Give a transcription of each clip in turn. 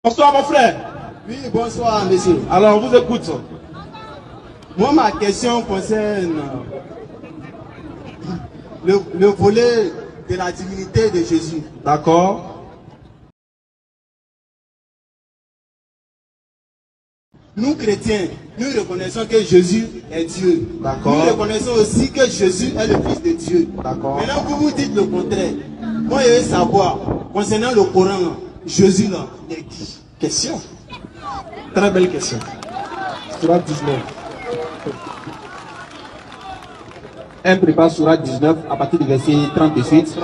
Bonsoir mon frère. Oui, bonsoir monsieur. Alors on vous écoute. Moi ma question concerne le volet de la divinité de Jésus. D'accord. Nous chrétiens, nous reconnaissons que Jésus est Dieu. D'accord. Nous reconnaissons aussi que Jésus est le Fils de Dieu. D'accord. Maintenant vous vous dites le contraire. Moi je veux savoir, concernant le Coran, Jésus là, il est qui? Question. Très belle question. Surat 19. Un prépare Surat 19 à partir du verset 38.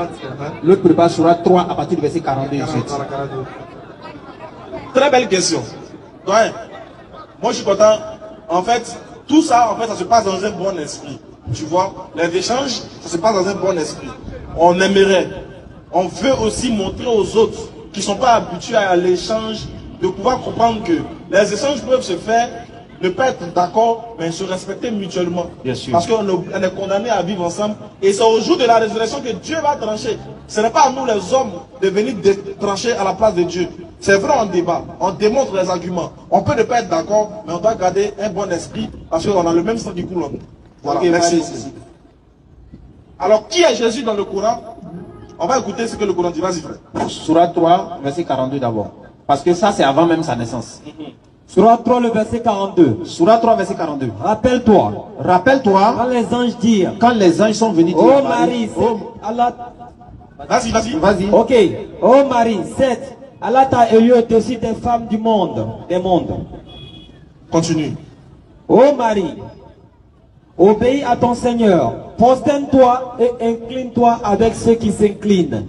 L'autre prépare Surat 3 à partir du verset 42. Très belle question. Ouais. Moi je suis content. En fait, tout ça, en fait, ça se passe dans un bon esprit. Tu vois, les échanges, ça se passe dans un bon esprit. On aimerait. On veut aussi montrer aux autres qui ne sont pas habitués à l'échange de pouvoir comprendre que les échanges peuvent se faire, ne pas être d'accord, mais se respecter mutuellement. Bien sûr. Parce qu'on est condamné à vivre ensemble. Et c'est au jour de la résurrection que Dieu va trancher. Ce n'est pas à nous les hommes de venir trancher à la place de Dieu. C'est vrai, on débat, on démontre les arguments. On peut ne pas être d'accord, mais on doit garder un bon esprit parce qu'on a le même sang du coulon. Voilà, Ok, merci. merci. Alors, qui est Jésus dans le Coran? On va écouter ce que le Coran dit. Vas-y, frère. Surat 3, verset 42 d'abord. Parce que ça, c'est avant même sa naissance. Surat 3, le verset 42. Surat 3, verset 42. Rappelle-toi, Rappelle-toi, quand les anges dirent, quand les anges sont venus dire ô à Marie, oh, Allah. Vas-y, vas-y. vas-y. Ok, ô Marie, 7. Allah t'a élu au-dessus des femmes du monde, des mondes. Continue. Ô Marie, obéis à ton Seigneur, prosterne-toi et incline-toi avec ceux qui s'inclinent.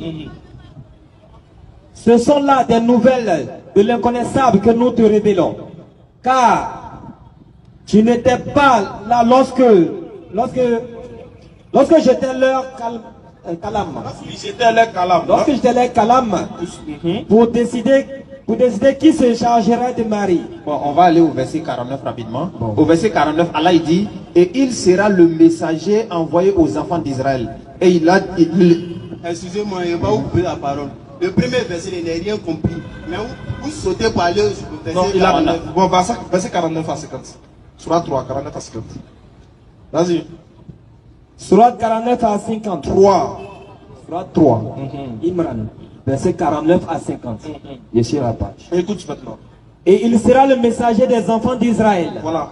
Ce sont là des nouvelles de l'inconnaissable que nous te révélons. Car tu n'étais pas là lorsque j'étais leur calame. J'étais les calame. Lorsque j'étais leur calame pour décider qui se chargerait de Marie. Bon, on va aller au verset 49 rapidement. Bon. Au verset 49, Allah il dit, et il sera le messager envoyé aux enfants d'Israël. Et Excusez-moi, je vais vous couper la parole. Le premier verset, il n'a rien compris. Mais vous sautez pour aller au verset Non, il a 49. bon, verset 49 à 50. Surat 3, 49 à 50. Vas-y. Surat 49 à 50. 3. Surat 3. Imran. Verset 49 à 50. Je suis à la page. Écoute maintenant. Et il sera le messager des enfants d'Israël. Voilà.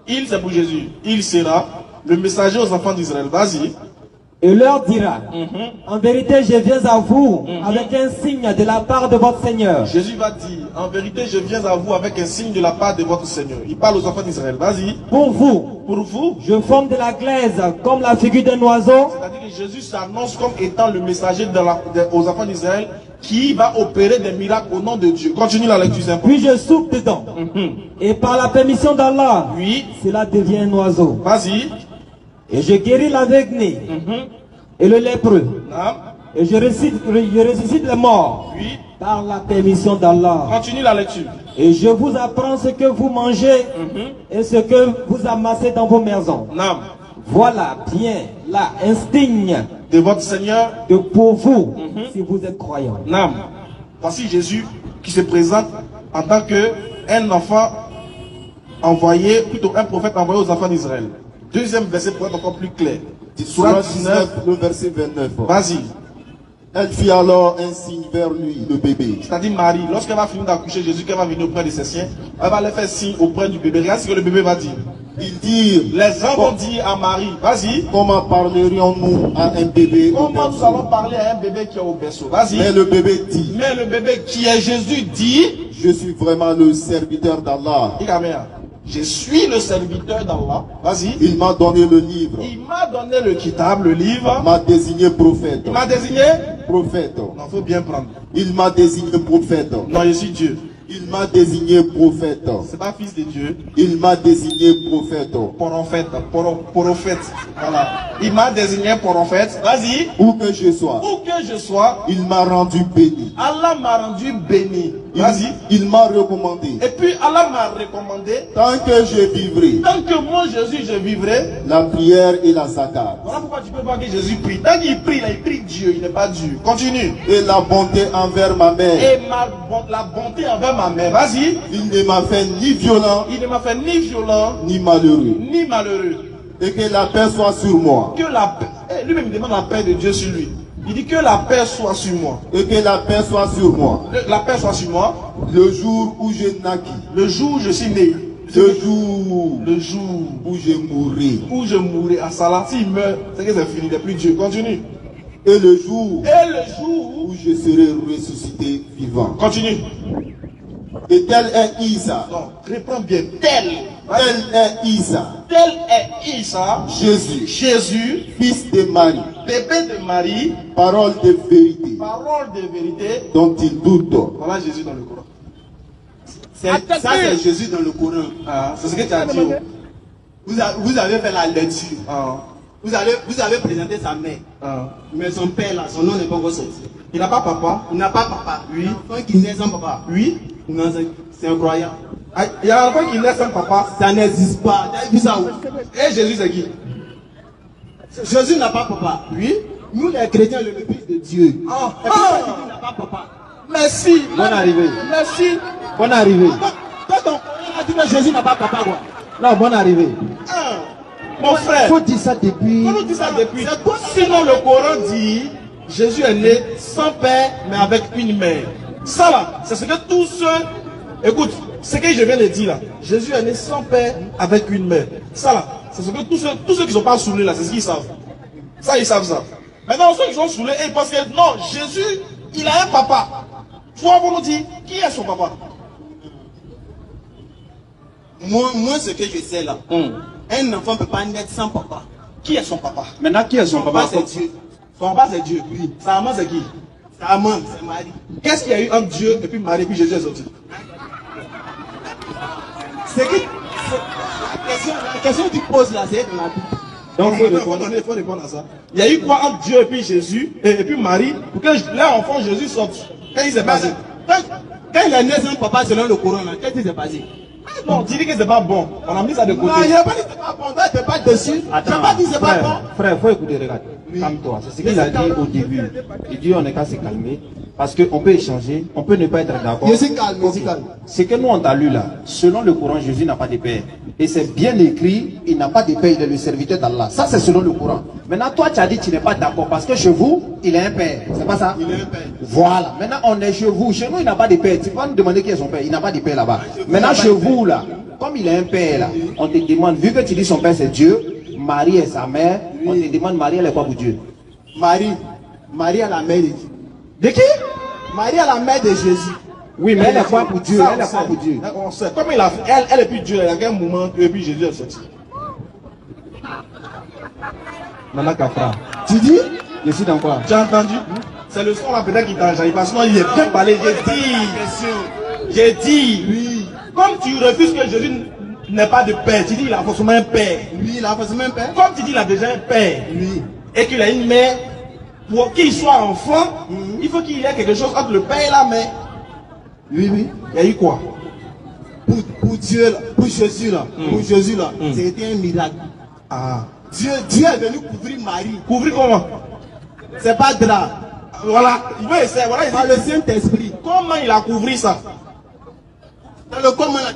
Il, c'est pour Jésus. Il sera le messager aux enfants d'Israël. Vas-y. Et leur dira, en vérité, je viens à vous avec un signe de la part de votre Seigneur. Jésus va dire, en vérité, je viens à vous avec un signe de la part de votre Seigneur. Il parle aux enfants d'Israël. Vas-y. Pour vous, Je forme de la glaise comme la figure d'un oiseau. C'est-à-dire que Jésus s'annonce comme étant le messager aux enfants d'Israël qui va opérer des miracles au nom de Dieu. Continue la lecture, c'est important. Puis je souffle dedans. Et par la permission d'Allah, Oui. cela devient un oiseau. Vas-y. Et je guéris l'aveugle et le lépreux. Non. Et je ressuscite les morts Oui. par la permission d'Allah. Continue la lecture. Et je vous apprends ce que vous mangez et ce que vous amassez dans vos maisons. Non. Voilà bien là un signe De votre Seigneur. de pour vous si vous êtes croyants. Non. Voici Jésus qui se présente en tant qu'un enfant envoyé, plutôt un prophète envoyé aux enfants d'Israël. Deuxième verset pour être encore plus clair. Surat 19, le verset 29. Vas-y. Elle fit alors un signe vers lui, le bébé. C'est-à-dire Marie, lorsqu'elle va finir d'accoucher Jésus, qu'elle va venir auprès de ses siens, elle va leur faire signe auprès du bébé. Regarde ce que le bébé va dire. Ils dirent, Les gens vont dire à Marie, vas-y. comment parlerions-nous à un bébé au Comment nous berceau? allons parler à un bébé qui est au berceau? Vas-y. Mais le bébé dit, Mais le bébé qui est Jésus dit, je suis vraiment le serviteur d'Allah. je suis le serviteur d'Allah. Vas-y. Il m'a donné le livre. Il m'a donné le kitab, le livre. M'a désigné prophète. Il m'a désigné. Prophète. Non, faut bien prendre. Il m'a désigné prophète. Non, je suis Dieu. Il m'a désigné prophète. C'est pas fils de Dieu. Il m'a désigné prophète. Prophète. Prophète. Voilà. Il m'a désigné prophète. Vas-y. Où que je sois. Où que je sois. Il m'a rendu béni. Allah m'a rendu béni. Vas-y. Il m'a recommandé. Et puis Allah m'a recommandé. Tant que je vivrai. Tant que moi Jésus je vivrai. La prière et la zakat. Voilà pourquoi tu peux voir que Jésus prie. Tant qu'il prie, là, il prie Dieu. Il n'est pas Dieu. Continue. Et la bonté envers ma mère. Et la bonté envers ma mère. Vas-y. Il ne m'a fait ni violent, Il ne m'a fait ni violent, ni malheureux. ni malheureux. Et que la paix soit sur moi. Que la paix, lui-même il demande la paix de Dieu sur lui. Il dit que la paix soit sur moi. Et que la paix soit sur moi. La paix soit sur moi. Le jour où je naquis. Le jour où je suis né. Le jour où je mourrai. Où je mourrai à Salah. S'il meurt, c'est que c'est fini, il n'est plus Dieu. Continue. Et le jour où je serai ressuscité vivant. Continue. Et tel est Isa. Non, reprends bien. Tel est Isa. Tel est Isa. Jésus, fils de Marie. Bébé de Marie. Parole de vérité. Parole de vérité. Dont il doute. Voilà Jésus dans le Coran. Ça, c'est Jésus dans le Coran. Ah, c'est ce que tu as dit. Vous avez fait la lecture. Ah. Vous avez présenté sa mère. Ah. Mais son père, là, son nom n'est pas encore sorti. Il n'a pas papa. Il n'a pas papa. Oui. L'enfant qui naît sans papa. Oui. Non, c'est incroyable. Ah, il y a un enfant qui naît sans papa. Ça n'existe pas. Tu as vu ça où? Et Jésus, c'est qui? Jésus n'a pas papa. Oui. Nous, les chrétiens, le Fils de Dieu. Ah. Et puis, Jésus n'a pas papa. Merci. Bonne arrivée. Merci. Bonne arrivée. Toi, ton a dit que Jésus n'a pas papa, quoi. Non, bonne arrivée. Ah. Mon frère. Faut dire ça depuis. Faut nous dire ça depuis. Sinon, le Coran dit Jésus est né sans père, mais avec une mère. Ça là, c'est ce que tous ceux. Écoute, ce que je viens de dire là. Jésus est né sans père, avec une mère. Ça là, c'est ce que tous ceux qui ne sont pas saoulés là, c'est ce qu'ils savent. Ça, ils savent ça. Maintenant, ceux qui sont saoulés, ils pensent que non, Jésus, il a un papa. Toi, vous nous dire, qui est son papa? Moi, ce que je sais là, un enfant ne peut pas naître sans papa. Qui est son papa? Maintenant, qui est son papa? C'est Dieu. Son papa, c'est Dieu. Oui. Sa maman, c'est qui? Sa maman, c'est Marie. Qu'est-ce qu'il y a eu entre Dieu et puis Marie, puis Jésus est sorti? C'est que la question que tu poses là, c'est dans la Bible. Donc, il faut répondre à ça. Il y a eu quoi entre Dieu et puis Jésus et puis Marie pour que leur enfant Jésus sorte? Qu'est-ce qui s'est passé? Quand il est né sans papa selon le Coran, qu'est-ce qui s'est passé? Non, tu dis que c'est pas bon. On a mis ça de côté. Non, il n'a pas dit que c'est pas bon. Toi, tu n'es pas dessus. Attends, tu n'as pas dit que c'est pas bon. frère, faut écouter, regarde. Calme-toi. C'est ce qu'il a dit au début. Il dit on n'est qu'à se calmer. Parce qu'on peut échanger, on peut ne pas être d'accord. Je suis calme, je suis calme. Ce que nous on t'a lu là, selon le Coran, Jésus n'a pas de père. Et c'est bien écrit, il n'a pas de père, il est le serviteur d'Allah. Ça c'est selon le Coran. Maintenant toi tu as dit que tu n'es pas d'accord parce que chez vous, il est un père. C'est pas ça? Il est un père. Voilà. Maintenant on est chez vous. Chez nous il n'a pas de père. Tu vas nous demander qui est son père. Il n'a pas de père là-bas. Maintenant chez vous là, comme il est un père là, on te demande, vu que tu dis son père c'est Dieu, Marie est sa mère, on te demande Marie elle est quoi pour Dieu? Marie est la mère de Dieu. De qui? Marie est la mère de Jésus. Oui, mais elle est quoi pour Dieu? Ça, Elle est quoi pour Dieu? On sait. Comme il a fait, elle est plus Dieu, il y a quel moment et puis Jésus est sorti. Nana Kafra. Tu dis? Je suis dans quoi? Tu as entendu? C'est le son là peut-être qui t'a enjaillé parce que sinon il est bien parlé. J'ai dit, oui. Comme tu refuses que Jésus n'ait pas de père, tu dis il a forcément un père. Oui, il a forcément un père. Comme tu dis il a déjà un père, Oui. et qu'il a une mère, pour qu'il soit enfant, il faut qu'il y ait quelque chose entre le père et la mère. Oui, oui. Il y a eu quoi? Pour Dieu, là, pour Jésus là, c'était un miracle. Ah. Dieu est venu couvrir Marie. Couvrir comment? C'est pas drap. Voilà, il veut essayer. Voilà, il Par dit, le Saint-Esprit. comment il a couvert ça? Dans le comment là,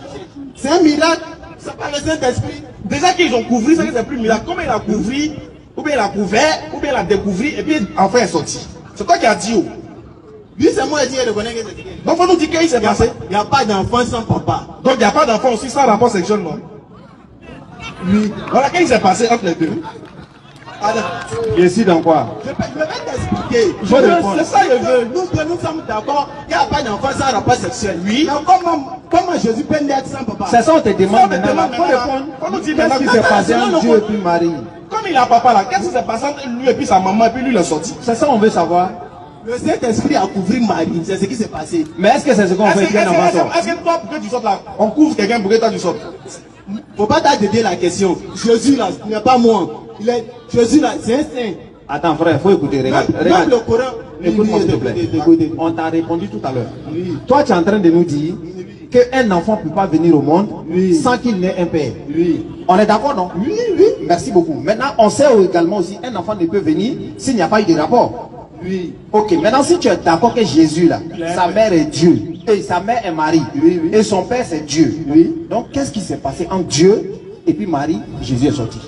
c'est un miracle. C'est pas le Saint-Esprit. Déjà qu'ils ont couvert, c'est que c'est plus miracle. Comment il a couvert, ou bien il a couvert, ou bien il a découvert, et puis enfin il est sorti. C'est toi qui as dit. Oh. Lui, c'est moi qui ai reconnaît que c'est quelqu'un. Donc faut nous dire qu'il s'est passé. Il n'y a pas d'enfant sans papa. Donc il n'y a pas d'enfant aussi sans rapport sexuel, non? Oui. Voilà, qu'est-ce qui s'est passé entre les deux? Je suis dans quoi? Je vais t'expliquer. C'est ça que je veux. Nous sommes d'accord qu'il n'y a pas d'enfant sans rapport sexuel. Oui. Mais comment Jésus peut naître sans papa? C'est ça on te demande Ça, maintenant. demande Faut répondre. Faut nous dire Qu'est-ce maintenant. qui s'est passé entre Dieu et puis Marie? Comme il a papa là, qu'est-ce qui s'est passé entre lui et puis sa maman et puis lui il est sorti? C'est ça on veut savoir. Le Saint-Esprit a couvert Marie. C'est ce qui s'est passé. Mais est-ce que c'est ce qu'on fait bien avant ça? Est-ce que toi pour que tu sortes là, on couvre quelqu'un pour que toi tu sortes? Faut pas t'aider la question. Jésus là, ce n'est pas moi. Jésus là, c'est un saint. Attends frère, faut écouter, regarde. Même Regarde. le Coran. Écoute-moi s'il te plaît. Écoutez. On t'a répondu tout à l'heure. Oui. Toi tu es en train de nous dire qu'un enfant ne peut pas venir au monde sans qu'il n'ait un père. Oui. On est d'accord, non? Oui, oui. Merci beaucoup. Maintenant, on sait également aussi un enfant ne peut venir s'il n'y a pas eu de rapport. Oui. Ok, maintenant si tu es d'accord que Jésus là, sa mère est Dieu, et sa mère est Marie. Oui, oui. Et son père c'est Dieu. Oui. Donc qu'est-ce qui s'est passé entre Dieu et puis Marie? Jésus est sorti.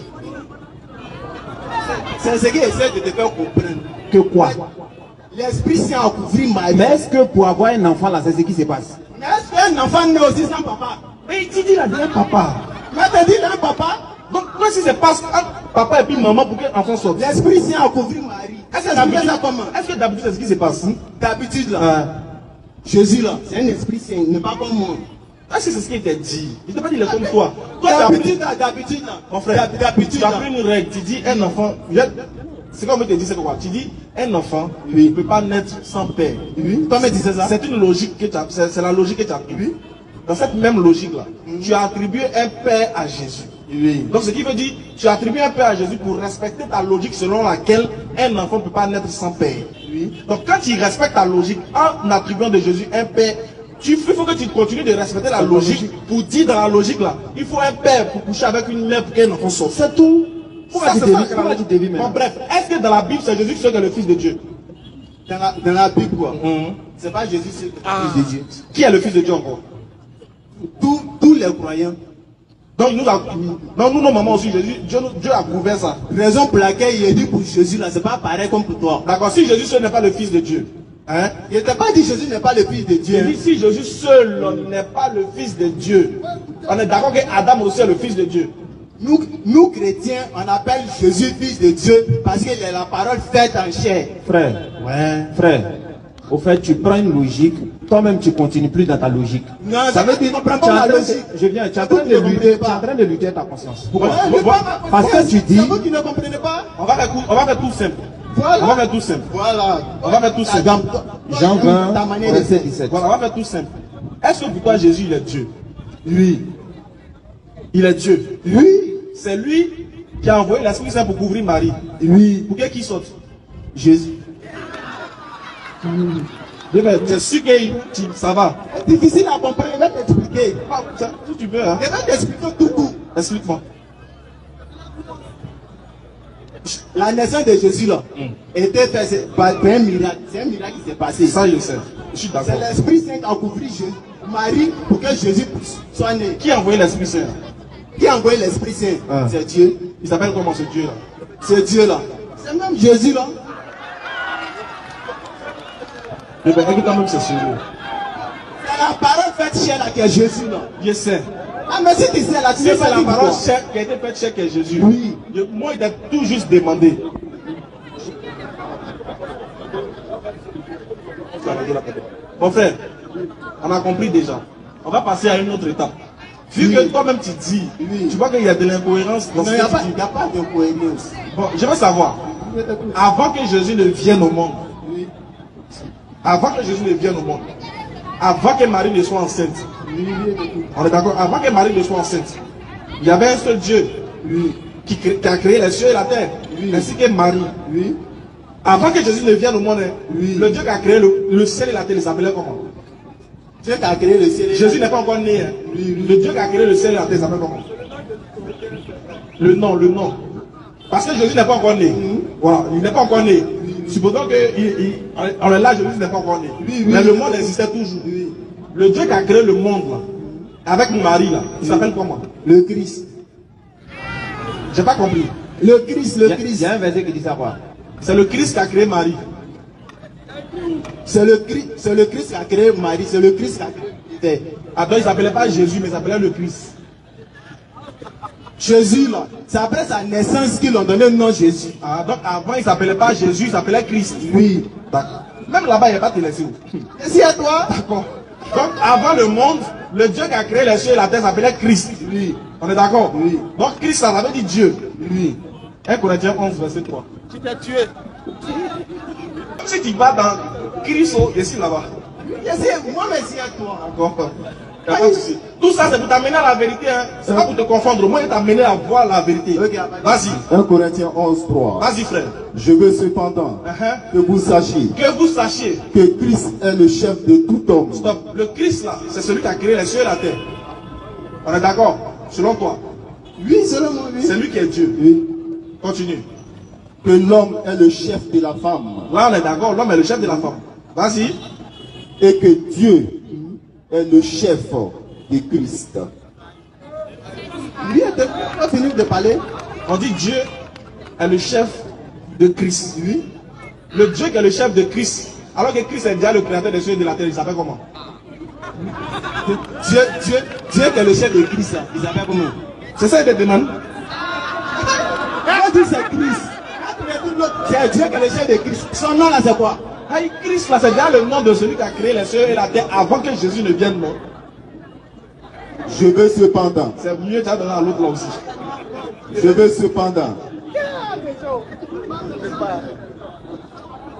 C'est ce qui essaie de te faire comprendre. Que quoi? L'Esprit Saint a couvert Marie. Mais est-ce que pour avoir un enfant là, c'est ce qui se passe? Mais est-ce qu'un enfant né aussi sans papa? Mais il dit la dernière papa. Mais t'as dit un papa? Donc, qu'est-ce qui se passe entre papa et puis maman pour qu'un enfant sorte? L'Esprit Saint a couvert Marie. Est-ce que d'habitude, c'est ce qui se passe? D'habitude là, Jésus là, c'est un Esprit Saint, il n'est pas comme moi. Est-ce que c'est ce qui t'a dit? Il t'a pas dit il est comme toi. Toi, D'habitude là, mon frère, d'habitude tu as là. pris une règle. Tu dis un enfant. C'est comme je te dis, c'est quoi? Tu dis un enfant ne peut pas naître sans père. Oui. Toi, mais disais ça. C'est une logique que tu as. C'est la logique que tu as pris. Oui. Dans cette même logique là, tu as attribué un père à Jésus. Oui. Donc ce qui veut dire, tu as attribué un père à Jésus pour respecter ta logique selon laquelle un enfant ne peut pas naître sans père. Oui. Donc quand tu respectes ta logique en attribuant de Jésus un père, il faut que tu continues de respecter la logique pour dire dans la logique là, il faut un père pour coucher avec une mère pour qu'un enfant sorte. C'est tout. Pourquoi tu dévis maintenant? Bon, bref, est-ce que dans la Bible c'est Jésus qui est le Fils de Dieu? Dans la Bible quoi? C'est pas Jésus, c'est le Fils de Dieu. Qui est le Fils de Dieu encore? Tous les croyants. Donc nous, nos mamans aussi, Dieu a couvert ça. Raison pour laquelle il est dit pour Jésus là, c'est pas pareil comme pour toi. D'accord, si Jésus seul n'est pas le Fils de Dieu, hein? Il t'a pas dit Jésus n'est pas le Fils de Dieu. Il dit si Jésus seul n'est pas le Fils de Dieu, on est d'accord que Adam aussi est le Fils de Dieu. Nous chrétiens, on appelle Jésus Fils de Dieu parce qu'il est la parole faite en chair. Frère, frère, au fait, tu prends une logique, toi-même tu continues plus dans ta logique. Non, ça veut dire tu comprends tu es en pas ma train logique. je viens, tu es en train de lutter, tu es en train de lutter ta conscience. Pourquoi? Parce que tu dis, c'est vous qui ne comprenez pas. On va faire tout simple. Voilà. On va faire tout simple. Voilà. On va faire tout simple. Jean 20, ta manière de verset 17. Voilà, on va faire tout simple. Est-ce que pour toi Jésus il est Dieu? Oui. Il est Dieu. Oui. C'est lui qui a envoyé l'Esprit Saint pour couvrir Marie. Oui. Pour qu'il sorte. Jésus. C'est sûr que ça va. C'est difficile à comprendre, je vais t'expliquer. Si tu veux, hein. Je vais t'expliquer tout court. Explique-moi. La naissance de Jésus là était faite par un miracle. C'est un miracle qui s'est passé. Ça, je sais. Je suis C'est d'accord. l'Esprit Saint qui a couvert Marie pour que Jésus soit né. Qui a envoyé l'Esprit Saint? Qui a envoyé l'Esprit Saint? Ah. C'est Dieu. Il s'appelle comment ce Dieu là? C'est Dieu là. C'est même Jésus là. Mais ben, écoute quand même, c'est sérieux. C'est la parole faite chair là qui est Jésus là. Je sais. Ah mais si tu sais là, tu Si sais c'est pas la dire parole quoi. chère qui a été faite chère que Jésus. Oui. Moi, il a tout juste demandé. Mon frère, on a compris déjà. On va passer à une autre étape. Vu que toi-même tu dis, tu vois qu'il y a de l'incohérence dans Non, ce il n'y a, que tu dis. pas- y a pas de cohérence. Bon, je veux savoir, avant que Jésus ne vienne au monde, avant que Jésus ne vienne au monde, avant que Marie ne soit enceinte, on est d'accord, avant que Marie ne soit enceinte, il y avait un seul Dieu qui a créé les cieux et la terre, ainsi que Marie. Avant que Jésus ne vienne au monde, le Dieu qui a créé le ciel et la terre, il s'appelait comment? Dieu qui a créé le ciel. et la Jésus terre. n'est pas encore né. Hein. Le Dieu qui a créé le ciel et la terre, il s'appelle comment? Le nom. Parce que Jésus n'est pas encore né. Voilà, il n'est pas encore né. Supposons qu'on est là, Jésus n'est pas encore né. Mais le monde existait toujours. Le Dieu qui a créé le monde, là, avec Marie, là, il s'appelle comment? Le Christ. J'ai pas compris. Le Christ, Il le y Christ. a un verset qui dit ça quoi? C'est le Christ qui a créé Marie. C'est le Christ qui a créé Marie. C'est le Christ qui a créé. Ah, donc il ne s'appelait pas Jésus, mais il s'appelait le Christ. Jésus là, c'est après sa naissance qu'ils ont donné le nom Jésus. Ah, donc avant il ne s'appelait pas Jésus, il s'appelait Christ. Oui. D'accord. Même là-bas, il n'y a pas de laisser. Merci à toi. D'accord. Donc avant le monde, le Dieu qui a créé les cieux et la terre s'appelait Christ. Oui. On est d'accord? Oui. Donc Christ, ça veut dire Dieu. Oui. 1 Corinthiens 11, verset 3. Tu t'es tué. Si tu vas dans Christ, ici là-bas. Moi, merci à toi. D'accord. Y a pas de souci. Tout ça, c'est pour t'amener à la vérité. Hein. C'est pas pour te confondre. Moi, il t'amener à voir la vérité. Ok, Vas-y. 1 Corinthiens 11, 3. Vas-y, frère. Je veux cependant que vous sachiez Que vous sachiez. que Christ est le chef de tout homme. Stop. Le Christ, là, c'est celui qui a créé les cieux et la terre. On est d'accord? Selon toi. Oui, selon moi, oui. C'est lui qui est Dieu. Oui. Continue. Que l'homme est le chef de la femme. Là, on est d'accord. L'homme est le chef de la femme. Vas-y. Et que Dieu est le chef de Christ. Lui a fini de parler. On dit Dieu est le chef de Christ. Oui. Le Dieu qui est le chef de Christ. Alors que Christ est déjà le créateur des cieux et de la terre. Il s'appelle comment? Dieu qui est le chef de Christ, il s'appelle comment? C'est ça qu'il te demande. Quand tu dis c'est Christ, c'est Dieu qui est le chef de Christ. Son nom là c'est quoi? Hey, Christ là, c'est déjà le nom de celui qui a créé les cieux et la terre avant que Jésus ne vienne, non? Je veux cependant. C'est mieux de donner à l'autre là aussi. Je veux cependant.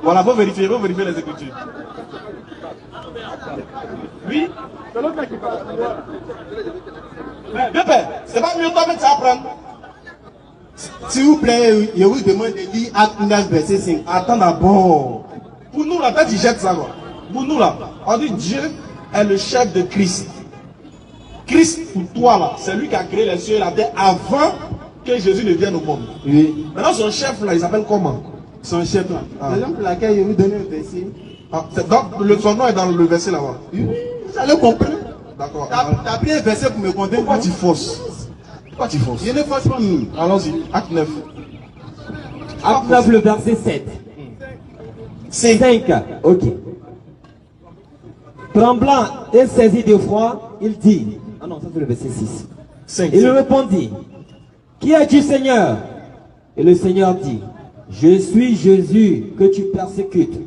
Voilà, faut vérifier les Écritures. Oui? C'est l'autre mec qui parle. Bien père, c'est pas mieux toi-même que ça apprendre. S'il vous plaît, je vous demande de lire Acte 9, verset 5. Attends d'abord. Pour nous là, peut-être ils jettent ça quoi. Pour nous là, on dit Dieu est le chef de Christ. Christ pour toi là, c'est lui qui a créé les cieux et la terre avant que Jésus ne vienne au monde. Oui. Maintenant son chef là, il s'appelle comment? Son chef là. Ah. Raison pour laquelle je vous donne un verset. Ah, son nom est dans le verset là-bas. Oui. Vous allez comprendre. D'accord. T'as pris un verset pour me convaincre. Pourquoi tu forces? Pourquoi tu forces? Je ne force pas. Allons-y, acte 9. Acte 9, le verset 7. 5. Ok. Tremblant et saisi de froid, il dit. Ah non, ça c'est le verset 6. 5. Il répondit, qui es-tu, Seigneur? Et le Seigneur dit, je suis Jésus que tu persécutes.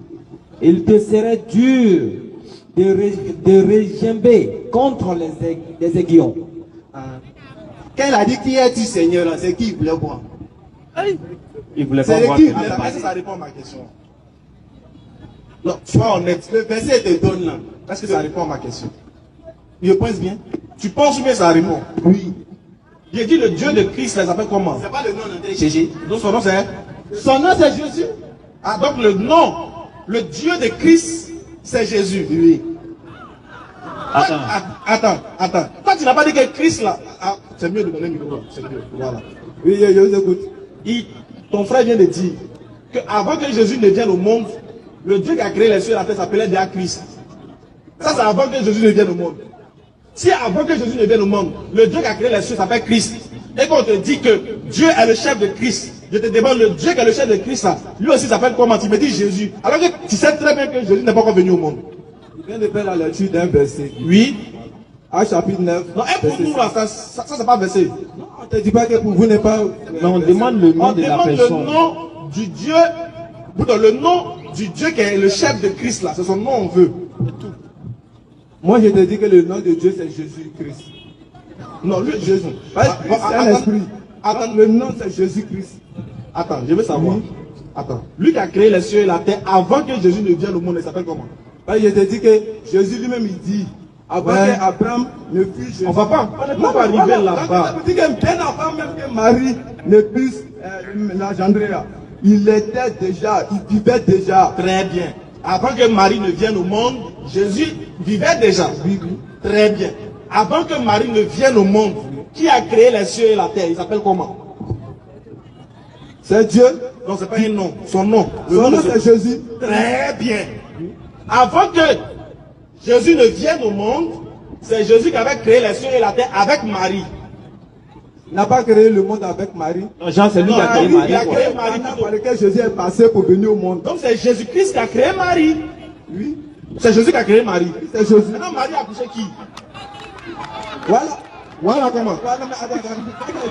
Il te serait dur de régimber contre les aiguillons. Quand il a dit qui es-tu, Seigneur, c'est qui il voulait voir? Il voulait C'est pas voir. qui? Est-ce que ça répond à ma question? Non, sois honnête. Le verset te donne là. Est-ce que ça répond à ma question? Je pense bien. Tu penses bien ça répond? Oui. J'ai dit le Dieu de Christ, là, il s'appelle comment? C'est pas le nom d'André Gégé. Donc son nom c'est? Son nom c'est Jésus. Ah, donc le nom, le Dieu de Christ, c'est Jésus. Oui. Attends. Toi, tu n'as pas dit que Christ là. Ah, c'est mieux de donner le micro. C'est mieux. Voilà. Oui, je vous écoute. Ton frère vient de dire qu'avant que Jésus ne vienne au monde, le Dieu qui a créé les cieux et la terre s'appelait déjà Christ. Ça, c'est avant que Jésus ne vienne au monde. Si avant que Jésus ne vienne au monde, le Dieu qui a créé les cieux s'appelle Christ, et qu'on te dit que Dieu est le chef de Christ, je te demande, le Dieu qui est le chef de Christ, là, lui aussi s'appelle comment? Tu me dis Jésus. Alors que tu sais très bien que Jésus n'est pas encore venu au monde. Je viens de faire la lecture d'un verset. Oui. Acte chapitre 9. Non, et pour nous, là, ça c'est pas versé. Non, on ne te dit pas que pour vous n'est pas. Mais on demande le nom On de la demande le personne. nom du Dieu, le nom du Dieu qui est le chef de Christ, là, c'est son nom on veut. Moi je te dis que le nom de Dieu c'est Jésus-Christ. Non, lui, Jésus. C'est un esprit. Attends, Le nom c'est Jésus-Christ. attends, je veux savoir. Oui. Attends. Lui qui a créé les cieux et la terre avant que Jésus ne vienne au monde, il s'appelle comment? Je te dis que Jésus lui-même il dit avant Ouais. qu'Abraham ne fût Jésus. On va pas arriver là-bas. Ça veut dire que bien avant même que Marie ne puisse l'engendrer là, il était déjà, il vivait déjà. Très bien. Avant que Marie ne vienne au monde, Jésus vivait déjà. Très bien. Avant que Marie ne vienne au monde, qui a créé les cieux et la terre? Il s'appelle comment? C'est Dieu. Non, c'est pas un nom. Son nom. Le Son nom nom de c'est Jésus. Très bien. Avant que Jésus ne vienne au monde, c'est Jésus qui avait créé les cieux et la terre avec Marie. Il n'a pas créé le monde avec Marie. Non, Jean, c'est lui qui a créé il Marie. a quoi. créé Marie. Par lequel Jésus est passé pour venir au monde. Donc c'est Jésus-Christ qui a créé Marie. Oui, C'est Jésus qui a créé Marie. c'est Jésus. Maintenant Marie a couché qui? Voilà. Voilà comment. Voilà, mais attends.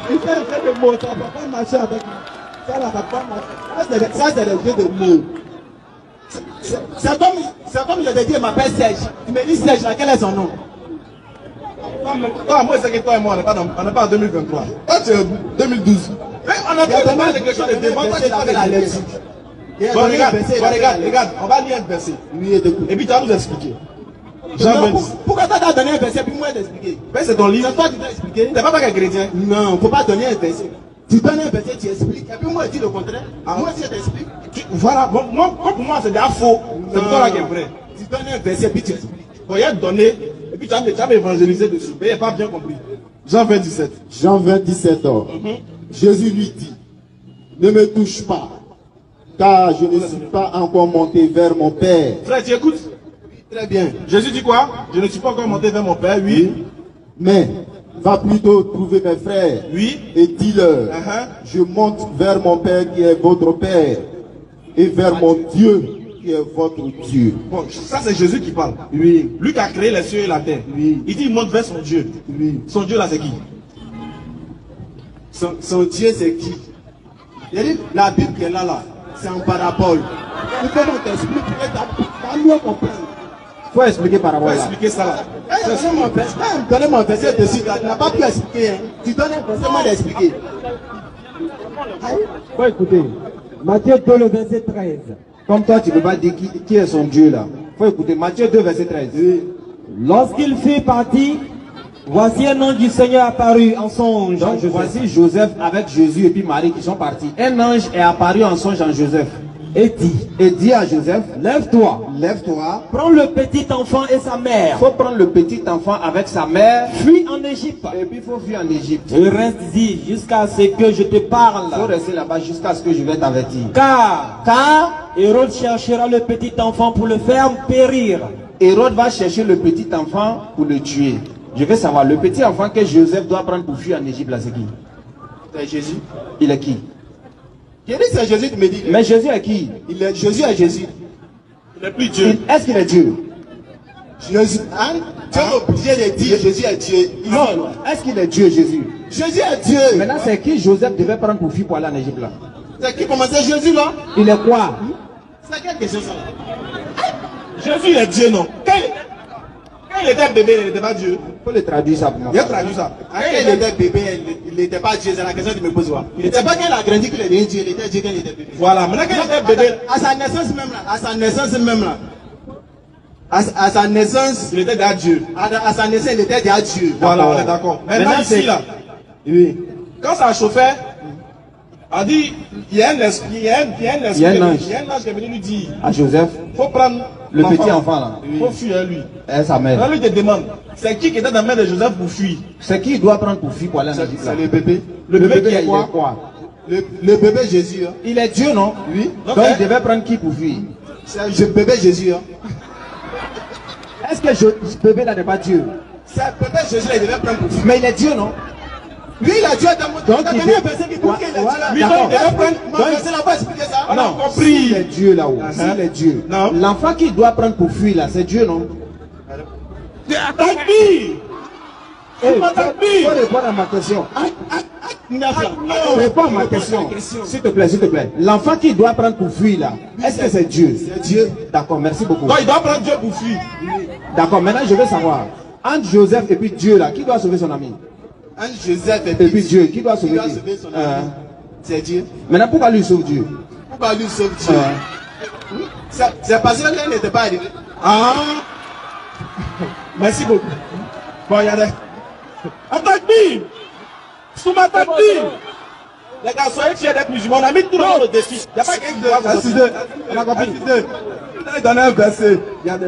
Il fait un jeu de mots, ça ne va pas marcher avec moi. Ça ne va pas marcher. Ça, c'est le jeu de mots. C'est comme je te dis, il m'appelle Serge. Il me dit Serge, quel est son nom? Toi, moi, c'est que toi et moi, on n'est pas en 2023. Toi, tu es en 2012. Mais on a fait demandé quelque chose de devant toi, tu fais la lecture. Bon, regarde, on va lire un verset. Et puis tu vas nous expliquer. Jean 26. Pourquoi tu as donné un verset puis moi t'expliquer? Mais c'est ton livre. C'est toi qui dois expliquer. T'es pas toi qui es chrétien. Non, il ne faut pas donner un verset. Tu donnes un verset, tu expliques. Et puis moi je dis le contraire. Moi aussi je t'explique. Voilà, bon, pour moi c'est déjà faux. C'est toi là qui est vrai. Tu donnes un verset puis tu expliques. Bon, il y a donné, et puis tu vas évangéliser dessus. Mais il n'a pas bien compris. Jean 27. Jean 27 ans. Jésus lui dit, ne me touche pas, car je ne suis pas encore monté vers mon Père. Frère, tu écoutes? Très bien. Jésus dit quoi? Je ne suis pas encore monté vers mon Père, oui. Mais va plutôt trouver mes frères Oui. et dis-leur, Uh-huh. je monte vers mon Père qui est votre Père et vers mon Dieu qui est votre Dieu. Bon, ça c'est Jésus qui parle. Oui, Lui qui a créé les cieux et la terre. Oui. Il dit il monte vers son Dieu. oui. Son Dieu là c'est qui? Son Dieu, c'est qui? Il dit, la Bible qui est là, c'est en parabole. Il faut qu'on t'explique, t'as mieux comprendre. Faut expliquer par On rapport va là. expliquer ça là. Donne mon verset dessus, tu n'as pas pu expliquer. Hein. Tu donnes un verset, moi d'expliquer. Faut écouter. Matthieu 2, le verset 13. Comme toi, tu ne peux pas dire qui est son Dieu là. Faut écouter. Matthieu 2, verset 13. Lorsqu'il fut parti, voici un ange du Seigneur apparu en songe. Donc, voici Joseph avec Jésus et puis Marie qui sont partis. Un ange est apparu en songe en Joseph. Et dit, Et dit à Joseph, lève-toi, lève-toi. prends le petit enfant et sa Il mère, faut prendre le petit enfant avec sa mère. fuis en Égypte. Et puis il faut fuir en Égypte. Et reste-y jusqu'à ce que je te Il faut parle. rester là-bas jusqu'à ce que je vais t'avertir. Car Hérode cherchera le petit enfant pour le faire périr. Hérode va chercher le petit enfant pour le tuer. Je veux savoir, le petit enfant que Joseph doit prendre pour fuir en Égypte, là, c'est qui? C'est Jésus. Il est qui? J'ai dit, c'est Jésus qui me dit. Mais Jésus est qui? Jésus est Jésus. Il n'est plus Dieu. Est-ce qu'il est Dieu? Jésus. Hein? Dieu est obligé de dire Jésus est Dieu. Non. Est-ce qu'il est Dieu, Jésus? Jésus est Dieu. Maintenant, c'est qui Joseph devait prendre pour fuir pour aller en Égypte, là? C'est qui commençait Jésus là? Il est quoi? C'est quelle question ça? Jésus est Dieu, non? Quand il était bébé, il n'était pas Dieu. Faut le traduire ça pour moi. Il a traduit ça. Quand il était bébé, il n'était pas Dieu, c'est la question que tu me poses. Il n'était pas qu'il a grandi qu'il est Dieu, il était Dieu quand il était bébé. Voilà. Maintenant quand il était bébé, À sa naissance même là, à sa naissance, il était déjà Dieu. à sa naissance, il était déjà Dieu. Voilà, on est d'accord. Maintenant ici là, Oui. quand ça chauffait, on dit, il y a un esprit, il y a un esprit, Il y a un ange. il y a un ange qui est venu lui dire, À Joseph, faut prendre le petit enfant, là. faut fuir lui. Et sa mère. Là, lui te demande, c'est qui était dans la main de Joseph pour fuir? C'est qui il doit prendre pour fuir pour aller en Égypte, là? C'est le bébé. Le bébé qui il est quoi? Le bébé Jésus. Hein. Il est Dieu, non? Oui. Donc Ok. il devait prendre qui pour fuir? C'est le bébé Jésus. Hein. Est-ce que ce bébé là n'est pas Dieu? C'est le bébé Jésus, il devait prendre pour fuir. Mais il est Dieu, non? Lui, il a Dieu dans mon Donc, il un dit- verset qui prouve qu'il est Dieu. Voilà, Oui, d'accord. donc, il devait prendre. Mon verset n'a pas expliqué ça. On a S'il compris. est Dieu là-haut, s'il est Dieu, Non. l'enfant qu'il doit prendre pour fuir là, c'est Dieu, non? Takbir! Faut Takbir! répondre à ma question. Non. Réponds à ma question. S'il te plaît, s'il te plaît. L'enfant qu'il doit prendre pour fuir là, est-ce que c'est Dieu? C'est Dieu. D'accord, merci beaucoup. Donc il doit prendre Dieu pour fuir. D'accord, maintenant je veux savoir. Entre Joseph et puis Dieu là, qui doit sauver son ami? Entre Joseph Et puis Dieu, qui doit sauver qui? son ami. Euh, C'est Dieu. Maintenant pourquoi lui sauve Dieu? Pourquoi lui sauve Dieu? C'est parce que là, il n'était pas arrivé. Ah! Merci beaucoup. Bon, regardez. Takbir! Souma takbir! Les gars, soyez fiers d'être musulmans. On a mis tout le monde au défi. Il n'y a pas quelqu'un qui doit vous On a compris. Donnez un verset. Regardez.